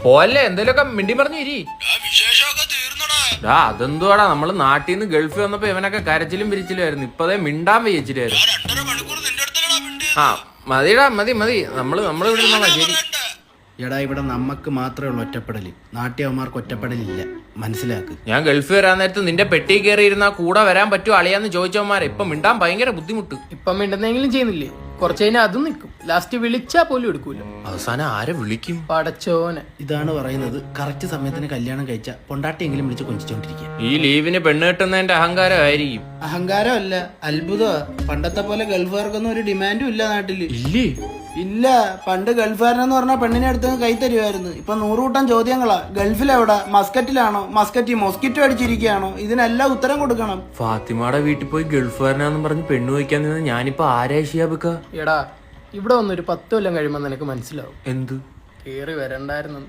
പോലെ എന്തേലൊക്കെ മിണ്ടി പറഞ്ഞു ഇരി. അതെന്തുവാടാ, നമ്മള് നാട്ടിൽ നിന്ന് ഗൾഫിൽ വന്നപ്പോ ഇവനൊക്കെ കരച്ചിലും പിരിച്ചിലും ആയിരുന്നു. ഇപ്പതേ മിണ്ടാൻ വയ്യച്ചിട്ടായിരുന്നു. ആ മതിടാ, മതി മതി, നമ്മള് ഇവിടെ ഇരുന്നോളാം. ശരി. എടാ, ഇവിടെ നമുക്ക് മാത്രമേ ഉള്ളൂ ഒറ്റപ്പെടല്, നാട്യവന്മാർക്ക് ഒറ്റപ്പെടലില്ല, മനസ്സിലാക്ക്. ഞാൻ ഗൾഫിൽ വരാൻ നേരത്ത് നിന്റെ പെട്ടി കയറി ഇരുന്നാ കൂടെ വരാൻ പറ്റുമോ അളിയാന്ന് ചോദിച്ചവന്മാരെ ഇപ്പൊ മിണ്ടാൻ ഭയങ്കര ബുദ്ധിമുട്ട്. ഇപ്പം മിണ്ടുന്നെങ്കിലും ചെയ്യുന്നില്ലേ? കുറച്ച് കഴിഞ്ഞാൽ അതും നിൽക്കും. ലാസ്റ്റ് വിളിച്ചാ പോലും എടുക്കൂല. അവസാനം ആരെ വിളിക്കും? പടച്ചോനെ. ഇതാണ് പറയുന്നത്, കറക്റ്റ് സമയത്തിന് കല്യാണം കഴിച്ച പൊണ്ടാട്ടിയെങ്കിലും വിളിച്ച് കൊഞ്ചിച്ചോണ്ടിരിക്കുക. ഈ ലീവിന് പെണ്ണ് കിട്ടുന്നതിന്റെ അഹങ്കാരമായിരിക്കും. അഹങ്കാരമല്ല, അത്ഭുതമാ. പണ്ടത്തെ പോലെ ഗൾഫുകാർക്കൊന്നും ഒരു ഡിമാൻഡും ഇല്ല നാട്ടില്. ഇല്ലേ? ഇല്ല. പണ്ട് ഗൾഫുകാരനെന്ന് പറഞ്ഞാൽ പെണ്ണിനെ അടുത്ത് കൈ തരുമായിരുന്നു. ഇപ്പൊ 100 കൂട്ടം ചോദ്യങ്ങളാ. ഗൾഫിലെവിടാ? മസ്കറ്റിലാണോ? മൊസ്കിറ്റോ അടിച്ചിരിക്കുകയാണോ? ഇതിനെല്ലാം ഉത്തരം കൊടുക്കണം. ഫാത്തിമയുടെ വീട്ടിൽ പോയി ഗൾഫുകാരനാന്നും പറഞ്ഞ് പെണ്ണു വയ്ക്കാൻ നിന്ന് ഞാനിപ്പോ ആരാ ഷിയാബിക്ക? എടാ, ഇവിടെ വന്നൊരു 10 കൊല്ലം കഴിയുമ്പോൾ നിനക്ക് മനസ്സിലാവും എന്ത് കേറി വരണ്ടായിരുന്നു.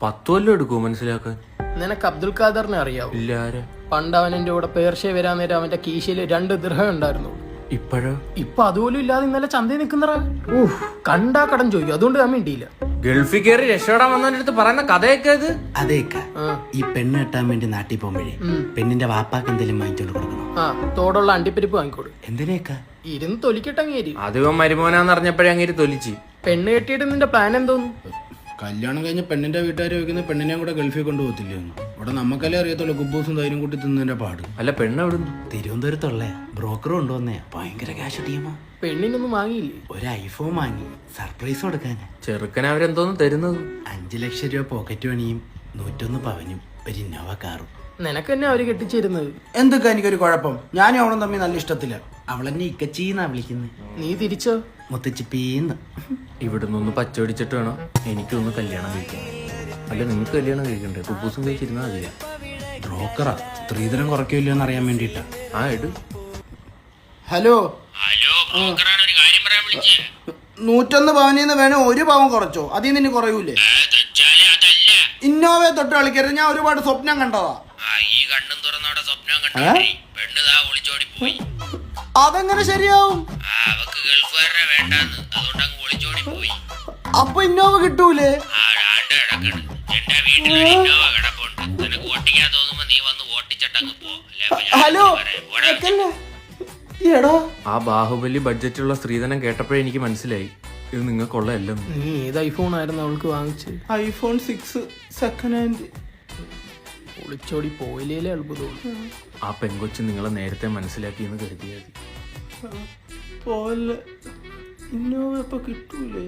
10 കൊല്ലം എടുക്കുമോ മനസ്സിലാക്കാൻ? നിനക്ക് അബ്ദുൽ ഖാദറിനെ അറിയാവൂ? ഇല്ല. ആരാ? പണ്ട് അവൻ എന്റെ കൂടെ പേർഷ്യ വരാൻ നേരം അവന്റെ കീശയില് 2 ദിർഹം ഉണ്ടായിരുന്നു. ഇപ്പോഴോ? ഇപ്പൊ അതുപോലും ഇല്ലാതെ ഇന്നലെ ചന്തയിൽ നിൽക്കുന്നറാ. കണ്ടാ കടം ചോദിക്കും. അതുകൊണ്ട് ഞാൻ വേണ്ടിയില്ല. ഗൾഫിൽ കയറി രക്ഷപ്പെടാൻ വന്നവന്റെ അടുത്ത് പറയുന്ന കഥയൊക്കെ ഇത്. അതേക്ക ഈ പെണ്ണ് കെട്ടാൻ വേണ്ടി നാട്ടിൽ പോകുമ്പോഴേ പെണ്ണിന്റെ വാപ്പാക്ക് എന്തെങ്കിലും വാങ്ങിച്ചോണ്ട് കൊടുക്കണം. തോടുള്ള അണ്ടിപ്പരിപ്പ് വാങ്ങിക്കോട്. എന്തിനേക്കാ? ഇരുന്ന് തൊലിക്കട്ടങ്ങേരി. അധികം മരുമോനാന്ന് അറിഞ്ഞപ്പോഴേ അങ്ങേര് തൊലിച്ച്. പെണ്ണ് കെട്ടിയിട്ട് നിന്റെ പ്ലാൻ എന്തോന്നു? കല്യാണം കഴിഞ്ഞ് പെണ്ണിന്റെ വീട്ടുകാർ ചോദിക്കുന്ന പെണ്ണിനെ കൂടെ ഗൾഫിൽ കൊണ്ടുപോകത്തില്ലേ? ഇവിടെ നമുക്കല്ലേ അറിയത്തുള്ളൂ കുബൂസും തൈരും കൂട്ടി തിന്നതിന്റെ പാട്. അല്ല, പെണ്ണ് എവിടുന്ന്? തിരുവനന്തപുരത്തുള്ള ബ്രോക്കർ കൊണ്ടുവന്നേ. ഭയങ്കര ക്യാഷ് ടീമാ. പെണ്ണിനൊന്നും വാങ്ങിയില്ലേ? ഒരു ഐഫോൺ വാങ്ങി സർപ്രൈസ് കൊടുക്കാന്. ചെറുക്കൻ അവരെന്തോന്ന് തരുന്നത്? 5 ലക്ഷം രൂപ പോക്കറ്റ് മണിയും 101 പവനും ഒരു ഇന്നോവ കാറും. നിനക്ക് തന്നെ അവര് കെട്ടിച്ചിരുന്നത്. എന്തൊക്കെ എനിക്കൊരു കുഴപ്പം? ഞാനും അവളും തമ്മിൽ നല്ല ഇഷ്ടത്തില്ല. അവളെന്നെ ഇക്കച്ചീന്നാ വിളിക്കുന്നത്. നീ തിരിച്ചോ? മുത്തച്ചിപ്പീന്ന്. ഇവിടുന്ന് ഒന്ന് പച്ചപിടിച്ചിട്ട് വേണം എനിക്കൊന്ന് കല്യാണം കഴിക്കാൻ. അല്ല, നിങ്ങൾക്ക് കല്യാണം കഴിക്കണ്ടേ? കുബൂസും കഴിച്ചിരുന്നാ മതിയാ. ബ്രോക്കറാ, സ്ത്രീധനം കുറയ്ക്കില്ലോ എന്ന് അറിയാൻ വേണ്ടിട്ടാ. ആ എടു. ഹലോ, 101 പവനിന്ന് വേണം 1 പവൻ കുറച്ചോ? അതിൽ നിന്ന് കുറയൂലേ? ഇന്നോവയെ തൊട്ട് കളിക്കരുത്. ഞാൻ ഒരുപാട് സ്വപ്നം കണ്ടതാ. അതെങ്ങനെ ശരിയാവും? അപ്പൊ ഇന്നോവ കിട്ടൂലേ? ഹലോ, ആ ബാഹുബലി ബഡ്ജറ്റുള്ള സ്ത്രീധനം കേട്ടപ്പോഴേ എനിക്ക് മനസ്സിലായി ഇത് നിങ്ങൾക്കുള്ളതല്ല. നീ ഏത് ഐഫോൺ ആയിരുന്നു അവൾക്ക് വാങ്ങിച്ചത്? iPhone 6 second hand. ഒളിച്ചോടി പോയില്ലേ അത്ഭുതമുള്ളൂ. ആ പെങ്കൊച്ച് നിങ്ങളെ നേരത്തെ മനസ്സിലാക്കിയെന്ന് കരുതിയാൽ പോലെ ഇന്നോവ ഇപ്പൊ കിട്ടൂലേ?